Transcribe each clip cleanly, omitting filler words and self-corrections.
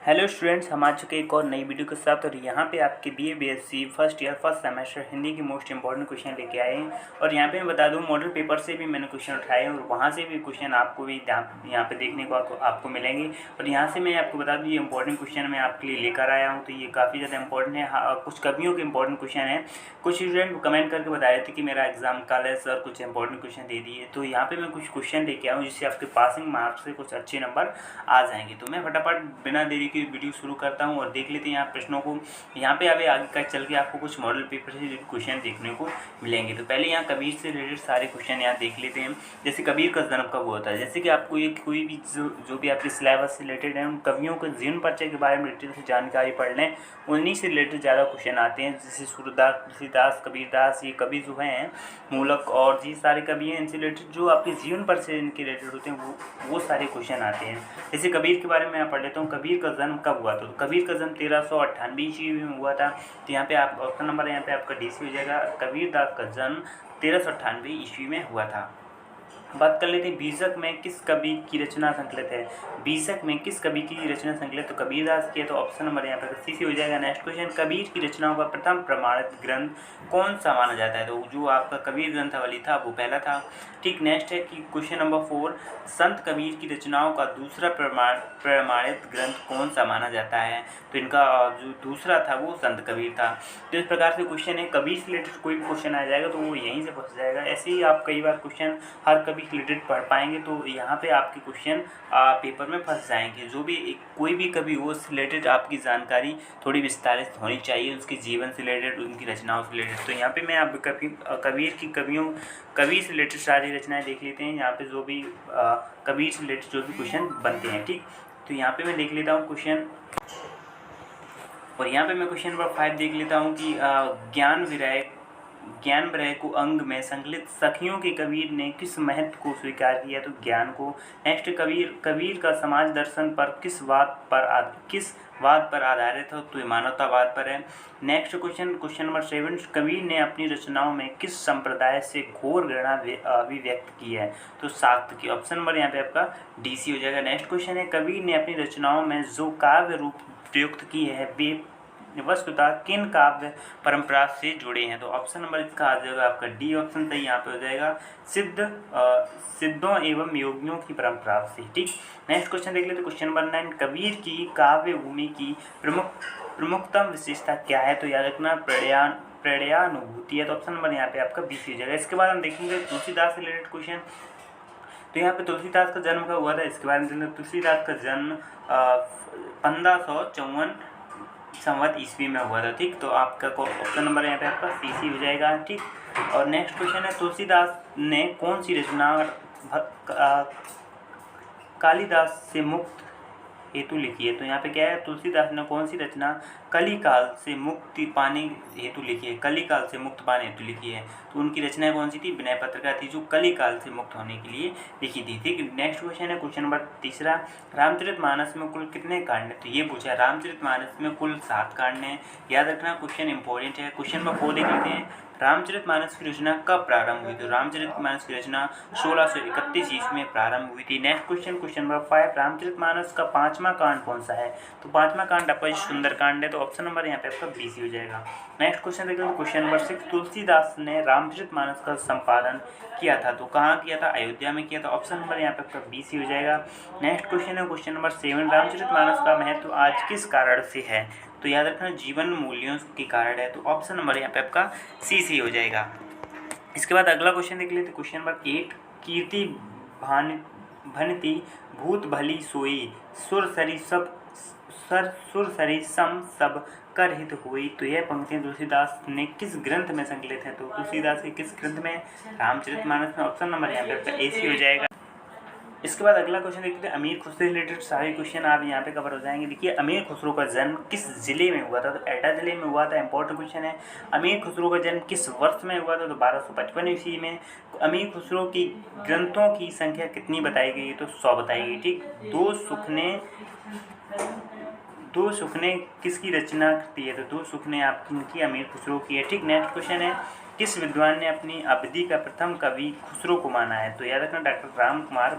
Hello students, हम आ चुके एक और नई वीडियो के साथ। और यहाँ पे आपके BA BSc first year first semester Hindi की मोस्ट इंपॉर्टेंट क्वेश्चन लेके आए हैं। और यहाँ पे मैं बता दूँ, मॉडल पेपर से भी मैंने क्वेश्चन उठाए हैं और वहाँ से भी क्वेश्चन आपको भी यहाँ पे देखने को आपको मिलेंगे। और यहाँ से मैं आपको बता दूँ, ये इंपॉर्टेंट क्वेश्चन मैं आपके लिए लेकर आया हूँ, तो ये काफ़ी ज़्यादा इंपॉर्टेंट है। हाँ, कुछ कवियों के इंपॉर्टेंट क्वेश्चन हैं। कुछ स्टूडेंट कमेंट करके बता रहे थे कि मेरा एग्जाम कल है सर, कुछ इंपॉर्टेंट क्वेश्चन दे दिए। तो यहाँ पे मैं कुछ क्वेश्चन लेके आया हूँ जिससे आपके पासिंग मार्क्स से कुछ अच्छे नंबर आ जाएंगे। तो मैं फटाफट बिना देरी की वीडियो शुरू करता हूँ और देख लेते हैं यहाँ प्रश्नों को। यहाँ पे अभी आगे का चल के आपको कुछ मॉडल पेपर से क्वेश्चन देखने को मिलेंगे। तो पहले यहाँ कबीर से रिलेटेड सारे क्वेश्चन यहाँ देख लेते हैं। जैसे कबीर का जन्म कब हुआ था, जैसे कि आपको ये कोई भी जो भी आपके सिलेबस से रिलेटेड है, उन कवियों के जीवन परिचय के बारे में डिटेल से जानकारी पढ़ लें। उन्हीं से रिलेटेड ज़्यादा क्वेश्चन आते हैं। जैसे सूरदास, तुलसीदास, कबीरदास, ये कवि जो हैं मूलक और ये सारे कवि हैं, इनसे रिलेटेड जो आपके जीवन परिचय इनके रिलेटेड होते हैं वो सारे क्वेश्चन आते हैं। जैसे कबीर के बारे में मैं पढ़ लेता हूँ। कबीर का जन्म कब हुआ था, तो कबीर का जन्म 1398 ईस्वी में हुआ था। तो यहाँ पे आप ऑप्शन नंबर यहाँ पे आपका DC हो जाएगा। कबीरदास का जन्म 1398 ईस्वी में हुआ था। बात कर लेते हैं बीजक में किस कवि की रचना संकलित है। बीजक में किस कवि की रचना संकलित, तो कबीरदास की है। तो ऑप्शन नंबर यहाँ पर C हो जाएगा। नेक्स्ट क्वेश्चन, कबीर की रचनाओं का प्रथम प्रमाणित ग्रंथ कौन सा माना जाता है, तो जो आपका कबीर ग्रंथावली था वो पहला था। ठीक, नेक्स्ट है कि क्वेश्चन नंबर 4, संत कबीर की रचनाओं का दूसरा प्रमाणित ग्रंथ कौन सा माना जाता है, तो इनका जो दूसरा था वो संत कबीर था। तो इस प्रकार से क्वेश्चन है। कबीर से रिलेटेड कोई भी क्वेश्चन आ जाएगा तो वो यहीं से फंस जाएगा। ऐसे ही आप कई बार क्वेश्चन हर कवि रिलेटेड पढ़ पाएंगे तो यहाँ पे आपके क्वेश्चन पेपर में फंस जाएंगे। जो भी कोई भी कवि हो उससे रिलेटेड आपकी जानकारी थोड़ी विस्तारित होनी चाहिए, उसके जीवन से रिलेटेड, उनकी रचनाओं से रिलेटेड। तो यहाँ पे मैं आप कबीर से रिलेटेड सारी रचनाएं देख लेते हैं। यहाँ पे जो भी कबीर से रिलेटेड जो भी क्वेश्चन बनते हैं। ठीक, तो यहाँ पे मैं देख लेता हूँ क्वेश्चन। और यहाँ पे मैं क्वेश्चन नंबर 5 देख लेता हूँ कि ज्ञान विरह को अंग में संकलित सखियों के कबीर ने किस महत्व को स्वीकार किया, तो ज्ञान को। नेक्स्ट, कबीर का समाज दर्शन पर किस वाद पर आधारित है, तो ये मानवतावाद पर है। नेक्स्ट क्वेश्चन नंबर 7, कबीर ने अपनी रचनाओं में किस संप्रदाय से घोर घृणा अभिव्यक्त की है, तो शाक्त की। ऑप्शन नंबर यहाँ पे आपका DC हो जाएगा। नेक्स्ट क्वेश्चन है, कबीर ने अपनी रचनाओं में जो काव्य रूप प्रयुक्त की है वे वस्तुतः किन काव्य परंपरा से जुड़े हैं, तो ऑप्शन नंबर इसका आ जाएगा आपका D ऑप्शन सही यहाँ पे हो जाएगा। सिद्धों एवं योगियों की परंपरा से। ठीक, नेक्स्ट क्वेश्चन देख लेते क्वेश्चन नंबर 9, कबीर की काव्य भूमि की प्रमुखतम विशेषता क्या है, तो याद रखना प्रणयानुभूति है। तो ऑप्शन नंबर यहाँ पे आपका B हो जाएगा। इसके बाद हम देखेंगे तुलसीदास से रिलेटेड क्वेश्चन। तो यहाँ पे तुलसीदास का जन्म कब हुआ था, इसके बारे में देखेंगे। तुलसीदास का जन्म 1554 संवत ईस्वी में हुआ था। ठीक, तो आपका ऑप्शन नंबर यहाँ पे आपका C हो जाएगा। ठीक, और नेक्स्ट क्वेश्चन है, तुलसीदास ने कौन सी रचना कालिदास से मुक्त हेतु लिखी है, तो यहाँ पे क्या है, तुलसीदास ने कौन सी रचना कलिकाल से मुक्ति पाने हेतु लिखी है, कलिकाल से मुक्त पाने हेतु लिखी है। तो उनकी रचनाएं कौन सी थी, विनय पत्रिका थी, जो कलिकाल से मुक्त होने के लिए लिखी थी। ठीक, नेक्स्ट क्वेश्चन है क्वेश्चन नंबर 3, रामचरितमानस में कुल कितने कांड हैं, तो ये पूछा रामचरितमानस में कुल 7 कांड हैं। याद रखना, क्वेश्चन इंपॉर्टेंट है। क्वेश्चन नंबर 4 देख लेते हैं, रामचरितमानस की रचना कब प्रारंभ हुई, तो रामचरितमानस की रचना 1631 ईस्वी में प्रारंभ हुई थी। नेक्स्ट क्वेश्चन नंबर 5, रामचरितमानस का 5वां कांड कौन सा है, तो 5वां कांड आपका सुंदरकांड है। तो ऑप्शन नंबर यहाँ पे आपका BC हो जाएगा। नेक्स्ट क्वेश्चन देखते हैं क्वेश्चन नंबर 6, तुलसीदास ने रामचरितमानस का संपादन किया था, तो कहाँ किया था, अयोध्या में किया था। ऑप्शन नंबर यहाँ पे आपका BC हो जाएगा। नेक्स्ट क्वेश्चन है क्वेश्चन नंबर 7, रामचरितमानस का महत्व आज किस कारण से है, तो याद रखना जीवन मूल्यों के कारण है। तो ऑप्शन नंबर यहाँ पे आपका C हो जाएगा। इसके बाद अगला क्वेश्चन देख लेते क्वेश्चन नंबर 8, कीर्ति भनती भूत भली सोई सुर सरी सम सब कर हित हुई, तो यह पंक्तियाँ तुलसीदास ने किस ग्रंथ में संकलित है, तो तुलसीदास के किस ग्रंथ में, रामचरितमानस में। ऑप्शन नंबर यहाँ पे आपका AC हो जाएगा। इसके बाद अगला क्वेश्चन देखते हैं, अमीर खुसरो से रिलेटेड सारे क्वेश्चन आप यहाँ पे कवर हो जाएंगे। देखिए, अमीर खुसरो का जन्म किस जिले में हुआ था, तो एटा जिले में हुआ था। इंपॉर्टेंट क्वेश्चन है। अमीर खुसरो का जन्म किस वर्ष में हुआ था, तो 1255 ईस्वी में। अमीर खुसरो की ग्रंथों की संख्या कितनी बताई गई, तो 100 बताई गई। ठीक, दो सुखने किसकी रचना करती है, तो 2 सुखने आपकी अमीर खुसरो की है। ठीक, नेक्स्ट क्वेश्चन है, किस विद्वान ने अपनी अवधि का प्रथम कवि खुसरो को माना है? तो याद रखना डॉक्टर राम कुमार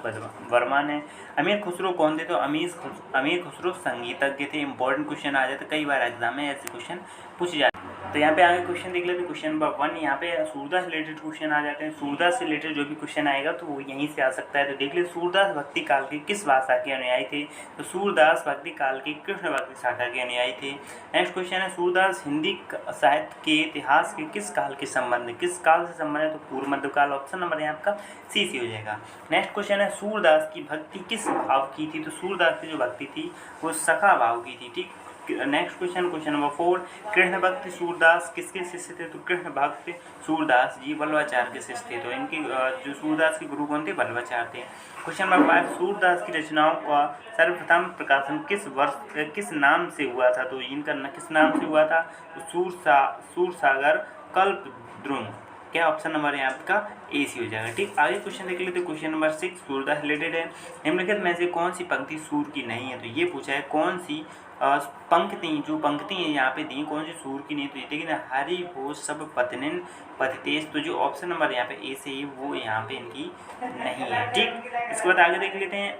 वर्मा ने। अमीर खुसरो कौन थे? तो अमीर खुसरो संगीतज्ञ थे। इंपॉर्टेंट क्वेश्चन आ जाते, कई बार एग्जाम में ऐसे क्वेश्चन पूछे जाते हैं। तो यहाँ पे आगे क्वेश्चन देख लेते हैं। क्वेश्चन नंबर 1 यहाँ पे सूरदास से रिलेटेड क्वेश्चन आ जाते हैं। सूरदास से रिलेटेड जो भी क्वेश्चन आएगा तो वो यहीं से आ सकता है। तो देख ले, सूरदास भक्ति काल के किस भाषा के अनुयायी थे? तो सूरदास भक्ति काल के कृष्ण भक्ति शाखा के अनुयायी थे। नेक्स्ट क्वेश्चन है, सूरदास हिंदी साहित्य के इतिहास के किस काल के संबंध, किस काल से संबंध है? तो पूर्व मध्यकाल। ऑप्शन नंबर यहाँ आपका सी हो जाएगा। नेक्स्ट क्वेश्चन है, सूरदास की भक्ति किस भाव की थी? तो सूरदास की जो भक्ति थी वो सखा भाव की थी। ठीक। नेक्स्ट क्वेश्चन नंबर 4, कृष्ण भक्त सूरदास किसके शिष्य थे? तो कृष्ण भक्त सूरदास जी वल्लभाचार्य के शिष्य थे। तो इनकी जो सूरदास के गुरु कौन थे? वल्लभाचार्य थे। क्वेश्चन नंबर 5, सूरदास की रचनाओं का सर्वप्रथम प्रकाशन किस वर्ष किस नाम से हुआ था? तो इनका किस नाम से हुआ था? तो सूरसागर कल्पद्रुम। क्या ऑप्शन नंबर है आपका ए सी हो जाएगा। ठीक। आगे क्वेश्चन देख लेते हैं। क्वेश्चन नंबर 6 सूरदास रिलेटेड है। निम्नलिखित में से कौन सी पंक्ति सूर की नहीं है? तो ये पूछा है कौन सी पंक्ति है यहाँ पे दी, कौन सी सूर की नहीं? तो ये देखिए, हरि भोज सब पतनिन पतितेश। तो जो ऑप्शन नंबर यहाँ पे ए से ही वो यहाँ पे इनकी नहीं है। ठीक। इसके बाद आगे देख लेते हैं।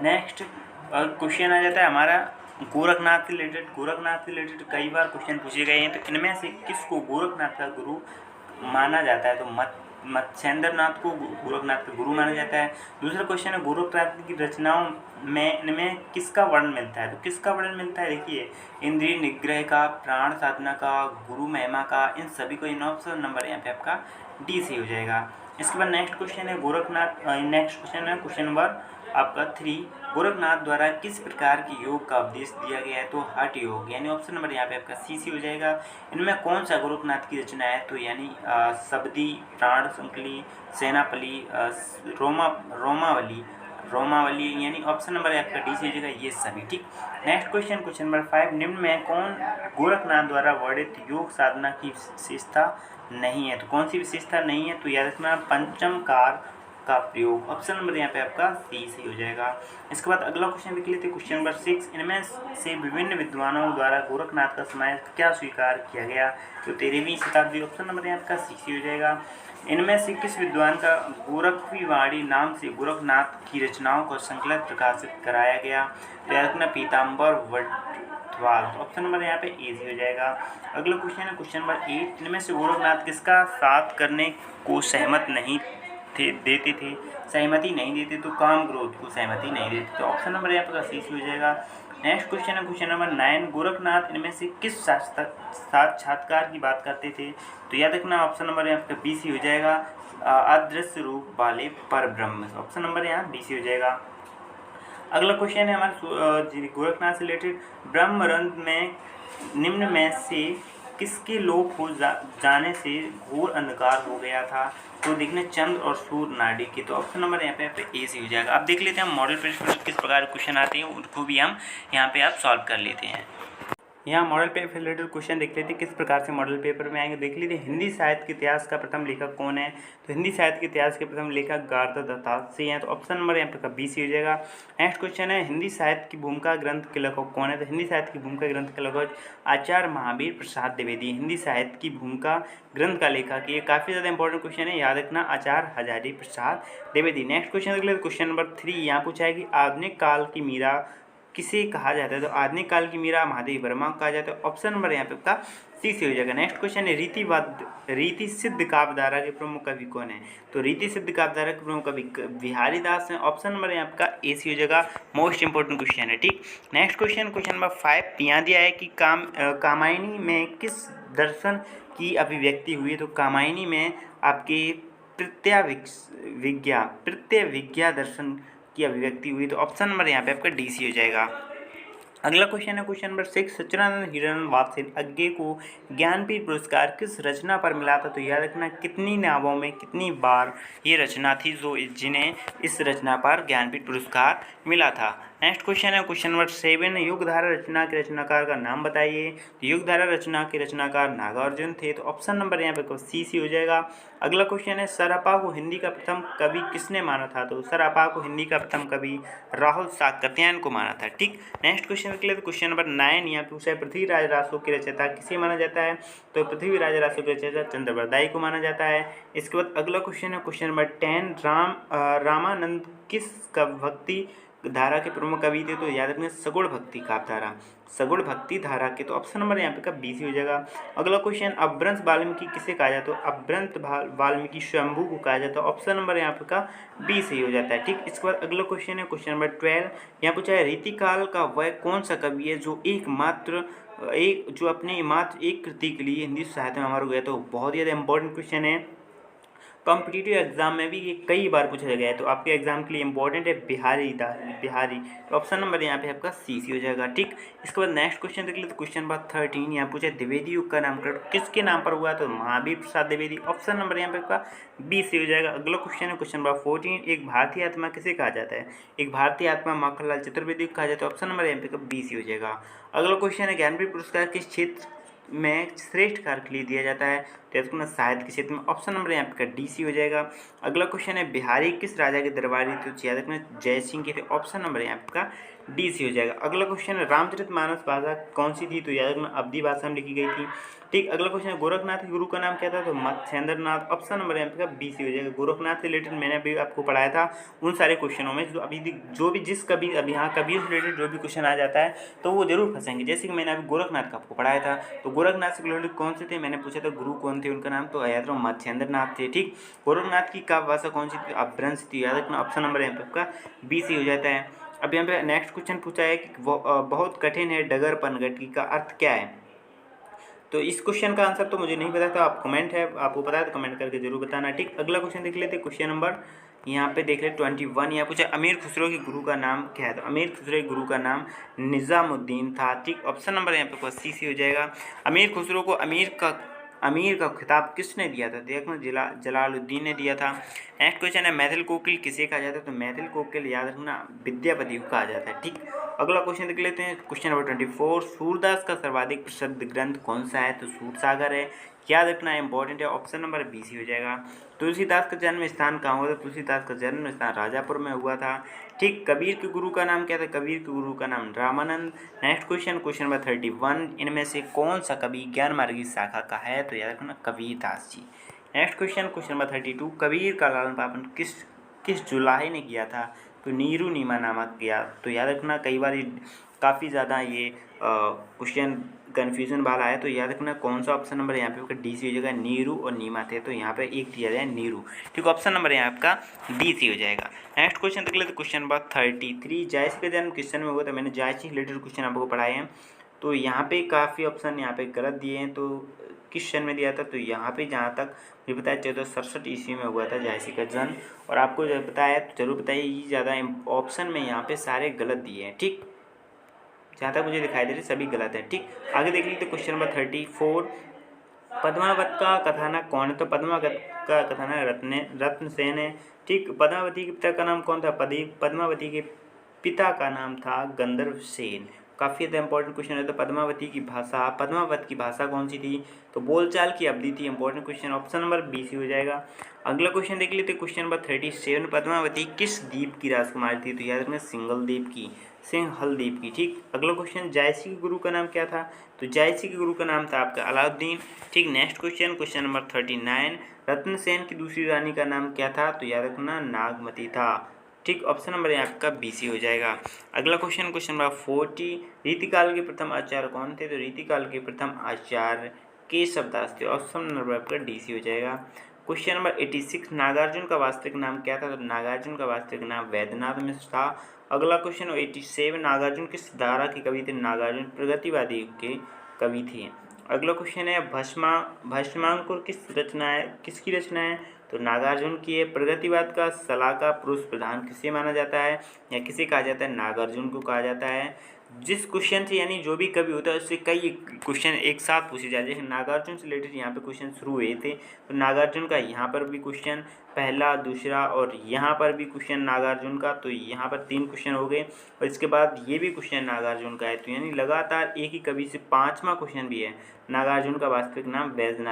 नेक्स्ट क्वेश्चन आ जाता है हमारा गोरखनाथ से रिलेटेड कई बार क्वेश्चन पूछे गए हैं। तो इनमें से किसको गोरखनाथ का गुरु माना जाता है? तो मत्स्येंद्र नाथ को गोरखनाथ का गुरु माना जाता है। दूसरा क्वेश्चन है, गोरखनाथ की रचनाओं में इनमें किसका वर्णन मिलता है? तो किसका वर्णन मिलता है? देखिए, इंद्रिय निग्रह का, प्राण साधना का, गुरु महिमा का, इन सभी को। इन ऑप्शन नंबर यहाँ पे आपका डी से हो जाएगा। इसके बाद नेक्स्ट क्वेश्चन है क्वेश्चन नंबर आपका 3, गोरखनाथ द्वारा किस प्रकार के योग का उपदेश दिया गया है? तो हठ योग, यानी ऑप्शन नंबर यहाँ पे आपका सी हो जाएगा। इनमें कौन सा गोरखनाथ की रचना है? तो यानी शबदी, प्राण संकली, सेनापली, रोमावली, यानी ऑप्शन नंबर आपका डी से हो जाएगा ये सभी। ठीक। नेक्स्ट क्वेश्चन नंबर 5, निम्न में कौन गोरखनाथ द्वारा वर्णित योग साधना की विशेषता नहीं है? तो कौन सी विशेषता नहीं है? तो याद रखना पंचम कार का प्रयोग। ऑप्शन नंबर यहाँ पे आपका सी सही हो जाएगा। इसके बाद अगला क्वेश्चन देख लेते हैं। क्वेश्चन नंबर 6, इनमें से विभिन्न विद्वानों द्वारा गोरखनाथ का समय क्या स्वीकार किया गया? तो 13वीं शताब्दी। ऑप्शन नंबर यहाँ आपका सी हो जाएगा। इनमें से किस विद्वान का गोरखवीवाणी नाम से गोरखनाथ की रचनाओं को संकलित प्रकाशित कराया गया? तो याद रखना पीताम्बर वटवाल। ऑप्शन नंबर यहाँ पे ए हो जाएगा। अगला क्वेश्चन है क्वेश्चन नंबर 8, इनमें से गोरखनाथ किसका साथ करने को सहमति नहीं देते? तो काम क्रोध को सहमति नहीं देते। तो ऑप्शन नंबर यहाँ पर सी हो जाएगा। नेक्स्ट क्वेश्चन है क्वेश्चन नंबर 9, गोरखनाथ इनमें से किस साक्षात्कार की बात करते थे? तो याद रखना ऑप्शन नंबर यहाँ पर बी सी हो जाएगा, अदृश्य रूप वाले परब्रह्म। ऑप्शन नंबर यहाँ बी सी हो जाएगा। अगला क्वेश्चन है हमारे गोरखनाथ से रिलेटेड, ब्रह्मरंध्र में निम्न में से किसके लोप हो जाने से घोर अंधकार हो गया था? तो देखने चंद्र और सूर्य नाड़ी की। तो ऑप्शन नंबर यहाँ पे ए से हो जाएगा। अब देख लेते हैं मॉडल पेपर किस प्रकार के क्वेश्चन आते हैं, उनको भी हम यहाँ पे आप सॉल्व कर लेते हैं। यहाँ मॉडल पेपर रिलेटेड क्वेश्चन देख लेते हैं किस प्रकार से मॉडल पेपर में आएंगे। देख लीजिए, हिंदी साहित्य के इतिहास का प्रथम लेखक कौन है? तो हिंदी साहित्य के इतिहास के प्रथम लेखक गार्गी दत्तात्रेय हैं। तो ऑप्शन नंबर यहाँ पे बी सी हो जाएगा। नेक्स्ट क्वेश्चन है, हिंदी साहित्य की भूमिका ग्रंथ के लेखक कौन है? तो हिंदी साहित्य की भूमिका ग्रंथ के लेखक आचार्य महावीर प्रसाद द्विवेदी। हिंदी साहित्य की भूमिका ग्रंथ का लेखक, ये काफ़ी ज़्यादा इंपॉर्टेंट क्वेश्चन है, याद रखना आचार्य हजारी प्रसाद द्विवेदी। नेक्स्ट क्वेश्चन देख लेते क्वेश्चन नंबर 3, यहाँ पूछा है कि आधुनिक काल की मीरा किसे कहा जाता है? तो आधुनिक काल की मीरा महादेवी वर्मा को कहा जाता है। ऑप्शन नंबर यहाँ पे आपका सी से हो जाएगा। नेक्स्ट क्वेश्चन है, रीति सिद्ध काव्यधारा के प्रमुख कवि कौन है? तो रीति सिद्ध काव्यधारा के प्रमुख कवि बिहारी दास हैं। ऑप्शन नंबर यहाँ आपका ए सी हो जाएगा। मोस्ट इंपोर्टेंट क्वेश्चन है। ठीक। नेक्स्ट क्वेश्चन नंबर 5, यहाँ दिया है कि कामायनी में किस दर्शन की अभिव्यक्ति हुई? तो कामायनी में आपके प्रत्यविज्ञा दर्शन की अभिव्यक्ति हुई। तो ऑप्शन नंबर यहाँ पे आपका डी सी हो जाएगा। अगला क्वेश्चन है क्वेश्चन नंबर 6, सच्चिदानंद हिरानंद वात्स्य अज्ञे को ज्ञानपीठ पुरस्कार किस रचना पर मिला था? तो याद रखना कितनी नावों में कितनी बार ये रचना थी जो जिन्हें इस रचना पर ज्ञानपीठ पुरस्कार मिला था? नेक्स्ट क्वेश्चन है क्वेश्चन नंबर 7, युगधारा रचना के रचनाकार का नाम बताइए। तो युगधारा रचना के रचनाकार नागार्जुन थे, तो ऑप्शन नंबर यहाँ पे सी हो जाएगा। अगला क्वेश्चन है सरअपा को हिंदी का प्रथम कवि किसने माना था। तो सरअपा को हिंदी का प्रथम कवि राहुल सातकर्यायन को माना था। ठीक, नेक्स्ट क्वेश्चन के लिए क्वेश्चन नंबर 9 यहाँ पे पूछा है पृथ्वीराज रासो के रचयिता किसे माना जाता है। तो पृथ्वीराज रासो के रचयिता चंद्रवरदाई को माना जाता है। इसके बाद अगला क्वेश्चन है क्वेश्चन नंबर 10, रामानंद किस भक्ति धारा के प्रमुख कवि थे। तो याद रखना सगुण भक्ति काव्य धारा, सगुण भक्ति धारा के, तो ऑप्शन नंबर यहाँ पे का 20 हो जाएगा। अगला क्वेश्चन अपभ्रंश वाल्मीकि किसे कहा जाता है। तो अपभ्रंश वाल्मीकि स्वयंभू को कहा जाता है। ऑप्शन नंबर यहाँ पे का 20 ही हो जाता है। ठीक, इसके बाद अगला क्वेश्चन है क्वेश्चन नंबर 12, यहाँ पूछा है रीतिकाल का वह कौन सा कवि है जो अपनी मात्र एक कृति के लिए हिंदी साहित्य में अमर हो गया। तो बहुत ही ज़्यादा इंपॉर्टेंट क्वेश्चन है, कॉम्पिटिटिव एग्जाम में भी ये कई बार पूछा गया है, तो आपके एग्जाम के लिए इंपॉर्टेंट है बिहारी। तो ऑप्शन नंबर यहाँ पे आपका सी हो जाएगा। ठीक, इसके बाद नेक्स्ट क्वेश्चन देख लेते, क्वेश्चन नंबर 13, यहाँ पूछा द्विवेदी युग का नामकरण किसके नाम पर हुआ। तो महावीर प्रसाद द्विवेदी। ऑप्शन नंबर यहाँ पे आपका 20 हो जाएगा। अगला क्वेश्चन है क्वेश्चन नंबर 14, एक भारतीय आत्मा किसे कहा जाता है। एक भारतीय आत्मा माखनलाल चतुर्वेदी को कहा जाता है। ऑप्शन नंबर यहाँ पे 20 हो जाएगा। अगला क्वेश्चन है ज्ञानपीठ पुरस्कार किस क्षेत्र में श्रेष्ठ कार्य के लिए दिया जाता है। तो इसको साहित्य के क्षेत्र में। ऑप्शन नंबर यहाँ पे DC हो जाएगा। अगला क्वेश्चन है बिहारी किस राजा के दरबारी थे। तो याद रखना जय सिंह के थे। ऑप्शन नंबर यहाँ पे DC हो जाएगा। अगला क्वेश्चन है रामचरितमानस भाषा कौन सी थी। तो याद रखना अवधी भाषा में लिखी गई थी। ठीक, अगला क्वेश्चन है गोरखनाथ के गुरु का नाम क्या था। तो मत्स्येंद्र नाथ। ऑप्शन नंबर यहाँ पे BC हो जाएगा। गोरखनाथ से रिलेटेड मैंने अभी आपको पढ़ाया था उन सारे क्वेश्चनों में जो भी जिस कभी अभी यहाँ कभी से रिलेटेड जो भी क्वेश्चन आ जाता है तो वो जरूर फंसेंगे। जैसे कि मैंने अभी गोरखनाथ का आपको पढ़ाया था, तो गोरखनाथ से रिलेटेड कौन से थे, मैंने पूछा था गुरु कौन थे उनका नाम। तो याद रखो मत्स्येंद्र नाथ थे। ठीक, गोरखनाथ की काव्य भाषा कौन सी थी। अपभ्रंश थी। याद रखना ऑप्शन नंबर यहाँ पे आपका BC हो जाता है। अब यहाँ पे नेक्स्ट क्वेश्चन पूछा है कि बहुत कठिन है डगर पनघट का अर्थ क्या है। तो इस क्वेश्चन का आंसर तो मुझे नहीं पता था, आप कमेंट है आपको पता है तो कमेंट करके जरूर बताना। ठीक, अगला क्वेश्चन देख लेते क्वेश्चन नंबर यहाँ पे देख ले 21, यहाँ पूछा अमीर खुसरो के गुरु का नाम क्या है। तो अमीर खुसरो के गुरु का नाम निज़ामुद्दीन था। ठीक, ऑप्शन नंबर यहाँ पे CC हो जाएगा। अमीर खुसरो को अमीर का खिताब किसने दिया था। देखो जलालुद्दीन ने दिया था। नेक्स्ट क्वेश्चन है मैथिल कोकिल किसे कहा जाता है। तो मैथिल कोकिल याद रखना विद्यापति को कहा जाता है। ठीक, अगला क्वेश्चन देख लेते हैं क्वेश्चन नंबर 24, सूरदास का सर्वाधिक प्रसिद्ध ग्रंथ कौन सा है। तो सूरसागर है। याद रखना इंपॉर्टेंट है। ऑप्शन नंबर BC हो जाएगा। तुलसीदास का जन्म स्थान कहाँ हुआ था। तुलसीदास का जन्म स्थान राजापुर में हुआ था। ठीक, कबीर के गुरु का नाम क्या था। कबीर के गुरु का नाम रामानंद। नेक्स्ट क्वेश्चन नंबर 31, इनमें से कौन सा कवि ज्ञान मार्गी शाखा का है। तो याद रखना Kabirdas ji. Next question number 32, Kabir का लालन पालन किस जुलाहे ने किया था। तो नीरू नीमा नामक किया। तो याद रखना कई बार काफ़ी ज़्यादा ये क्वेश्चन कन्फ्यूजन वाला है, तो याद रखना कौन सा ऑप्शन नंबर यहाँ पे DC हो जाएगा। नीरू और नीमा थे, तो यहाँ पे एक दिया जाए नीरू। ठीक, ऑप्शन नंबर यहाँ आपका DC हो जाएगा। नेक्स्ट क्वेश्चन देख लेते क्वेश्चन नंबर 33, जायसी का जन्म किस सन में हुआ था। मैंने जायसी रिलेटेड क्वेश्चन आपको पढ़ाए हैं, तो यहाँ पे काफ़ी ऑप्शन यहाँ पे गलत दिए हैं। तो किस सन में दिया था। तो यहाँ पे जहाँ तक मुझे बताया 1467 ईस्वी में हुआ था जायसी का जन्म। और आपको जो बताया तो जरूर बताइए, ये ज़्यादा ऑप्शन में यहाँ पे सारे गलत दिए हैं। ठीक, जहाँ तक मुझे दिखाई दे रही सभी गलत है। ठीक, आगे देख लीजिए क्वेश्चन नंबर 34, पद्मावत का कथानक कौन है। तो पद्मावत का कथानक रत्नसेन है। ठीक, पद्मावती के पिता का नाम कौन था। पद्मावती के पिता का नाम था गंधर्व सेन। काफ़ी ज़्यादा इंपॉर्टेंट क्वेश्चन है। तो पद्मावत की भाषा कौन सी थी। तो बोलचाल की अवधि थी। Important question, option number BC हो जाएगा। अगला क्वेश्चन देख लेते क्वेश्चन नंबर 37, पद्मावती किस द्वीप की राजकुमारी थी। तो याद रखना सिंघल द्वीप की। ठीक, अगला क्वेश्चन जायसी के गुरु का नाम क्या था। तो जायसी के गुरु का नाम था आपका अलाउद्दीन। ठीक, नेक्स्ट क्वेश्चन नंबर 39, रत्नसेन की दूसरी रानी का नाम क्या था। तो याद रखना नागमती था। ठीक, ऑप्शन नंबर यहाँ आपका BC हो जाएगा। अगला क्वेश्चन नंबर 40, रीतिकाल के प्रथम आचार्य कौन थे। तो रीतिकाल के प्रथम आचार्य केशवदास थे। ऑप्शन नंबर आपका DC हो जाएगा। क्वेश्चन नंबर 86, नागार्जुन का वास्तविक नाम क्या था। तो नागार्जुन का वास्तविक नाम वैद्यनाथ मिश्र था। अगला क्वेश्चन 87, नागार्जुन किस धारा के कवि थे। नागार्जुन प्रगतिवादी के कवि थे। अगला क्वेश्चन है भस्मांकुर किसकी रचना है। तो नागार्जुन की है। प्रगतिवाद का सलाहकार पुरुष प्रधान किसे माना जाता है या किसे कहा जाता है। नागार्जुन को कहा जाता है। जिस क्वेश्चन से यानी जो भी कवि होता है उससे कई क्वेश्चन एक साथ पूछे जाते हैं। जैसे नागार्जुन से रिलेटेड यहाँ पे क्वेश्चन शुरू हुए थे, तो नागार्जुन का यहाँ पर भी क्वेश्चन पहला, दूसरा और यहाँ पर भी क्वेश्चन नागार्जुन का, तो यहाँ पर 3 क्वेश्चन हो गए। और इसके बाद ये भी क्वेश्चन नागार्जुन का है, तो यानी लगातार एक ही कवि से 5वां क्वेश्चन भी है। नागार्जुन का वास्तविक नाम बैजनाथ